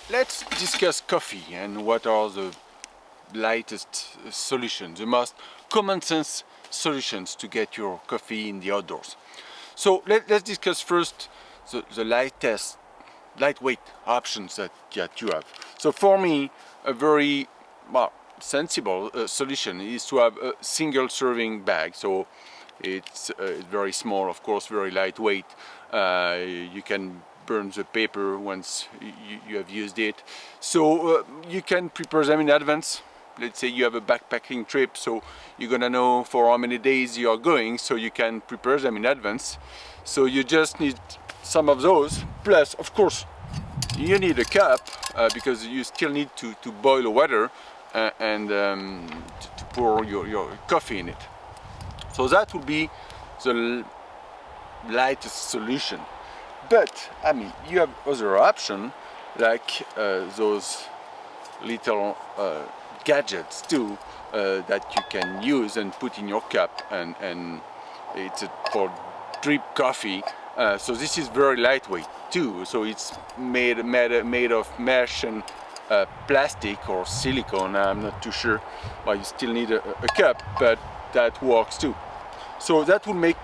let's discuss coffee and what are the lightest solutions, the most common sense solutions to get your coffee in the outdoors. So let's discuss first the lightweight options that you have. So for me, a very sensible solution is to have a single serving bag. So it's very small, of course, very lightweight. You can burn the paper once you have used it. So you can prepare them in advance. Let's say you have a backpacking trip, so you're gonna know for how many days you are going, so you can prepare them in advance. So you just need some of those, plus of course you need a cup because you still need to boil water and to pour your coffee in it. So that would be the lightest solution. But I mean, you have other options like those little gadgets too that you can use and put in your cup, and it's for drip coffee. So this is very lightweight too. So it's made of mesh and plastic or silicone. I'm not too sure why you still need a cup, but that works too. So that will make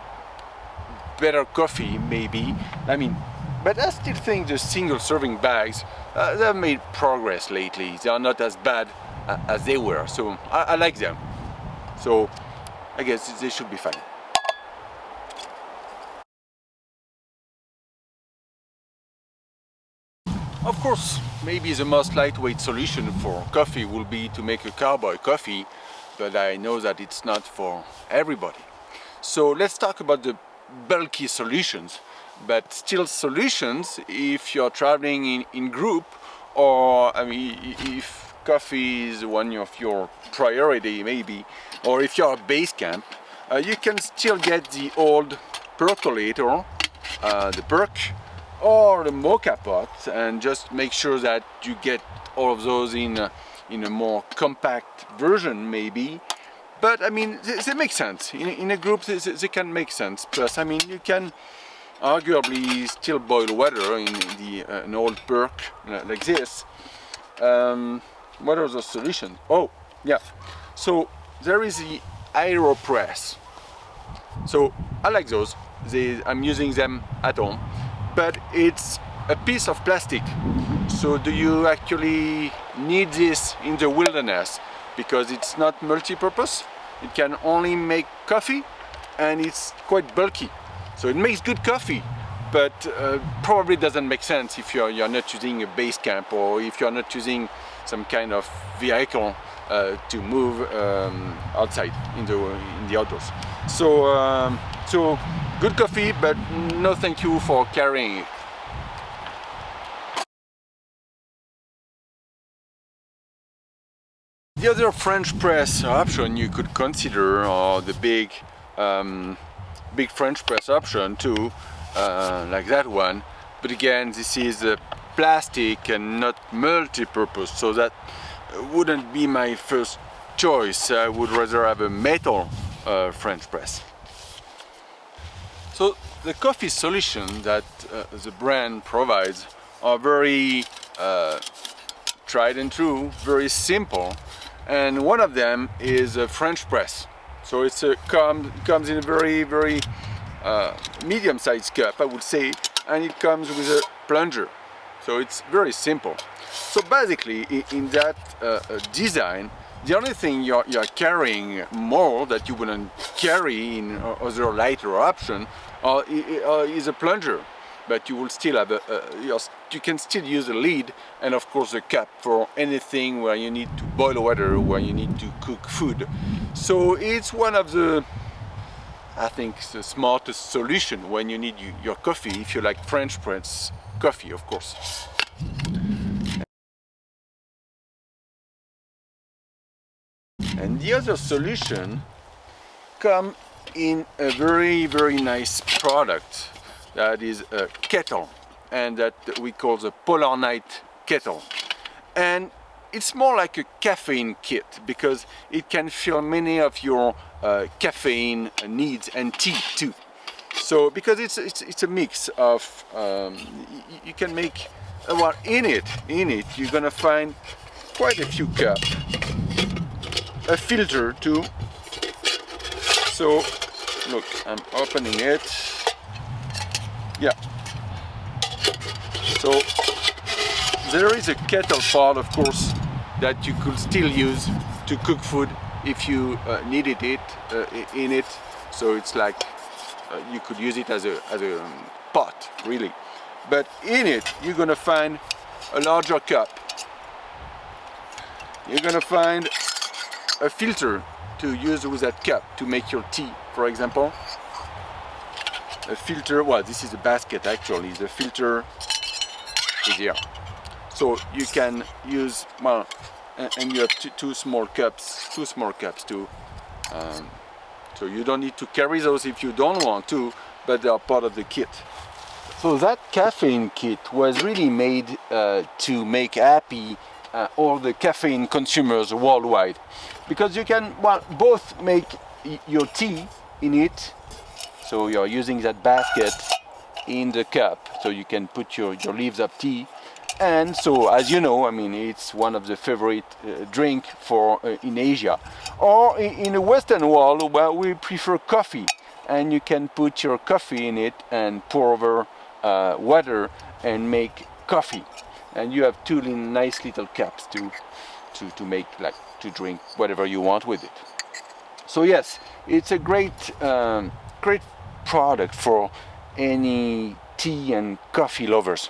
better coffee maybe. I mean, but I still think the single serving bags they've made progress lately. They are not as bad as they were, so I like them. So I guess they should be fine. Of course, maybe the most lightweight solution for coffee will be to make a carboy coffee, but I know that it's not for everybody. So let's talk about the bulky solutions, but still solutions if you're traveling in group, or I mean, if coffee is one of your priority maybe, or if you're a base camp, you can still get the old percolator, the perk, or the mocha pot, and just make sure that you get all of those in a more compact version maybe. But I mean, they make sense. In a group, they can make sense. Plus, I mean, you can arguably still boil water in an old perk like this. What are the solutions? Oh, yeah. So there is the AeroPress. So I like those. I'm using them at home. But it's a piece of plastic. So do you actually need this in the wilderness? Because it's not multi-purpose. It can only make coffee, and it's quite bulky. So it makes good coffee, but probably doesn't make sense if you're not using a base camp, or if you're not using some kind of vehicle to move outside in the outdoors. So good coffee, but no thank you for carrying it. The other French press option you could consider are the big French press option too, like that one. But again, this is plastic and not multi-purpose, so that wouldn't be my first choice. I would rather have a metal French press. So the coffee solution that the brand provides are very tried and true, very simple. And one of them is a French press. So it's comes in a very medium-sized cup, I would say, and it comes with a plunger. So it's very simple. So basically, in that design, the only thing you're carrying more that you wouldn't carry in other lighter option is a plunger. But you will still have you can still use a lid, and of course a cap for anything where you need to boil water, where you need to cook food. So it's one of the, I think, the smartest solution when you need your coffee, if you like French press coffee, of course. And the other solution come in a very nice product that is a kettle, and that we call the Polar Night kettle. And it's more like a caffeine kit, because it can fill many of your caffeine needs, and tea too. So because it's a mix of you can make well, in it, you're gonna find quite a few cups, a filter too. So, look, I'm opening it. Yeah. So, there is a kettle pot, of course, that you could still use to cook food if you needed it in it. So it's like you could use it as a pot, really. But in it, you're gonna find a larger cup. You're gonna find a filter to use with that cup to make your tea, for example. A filter, well, this is a basket actually. The filter is here. So you can use, well, and you have two small cups too. So you don't need to carry those if you don't want to, but they are part of the kit. So that caffeine kit was really made to make happy all the caffeine consumers worldwide, because you can, well, both make your tea in it, so you're using that basket in the cup, so you can put your leaves up tea. And so, as you know, I mean, it's one of the favorite drink for in Asia, or in the Western world where we prefer coffee, and you can put your coffee in it and pour over water and make coffee, and you have two nice little cups to make, like, to drink whatever you want with it. So yes, it's a great great product for any tea and coffee lovers.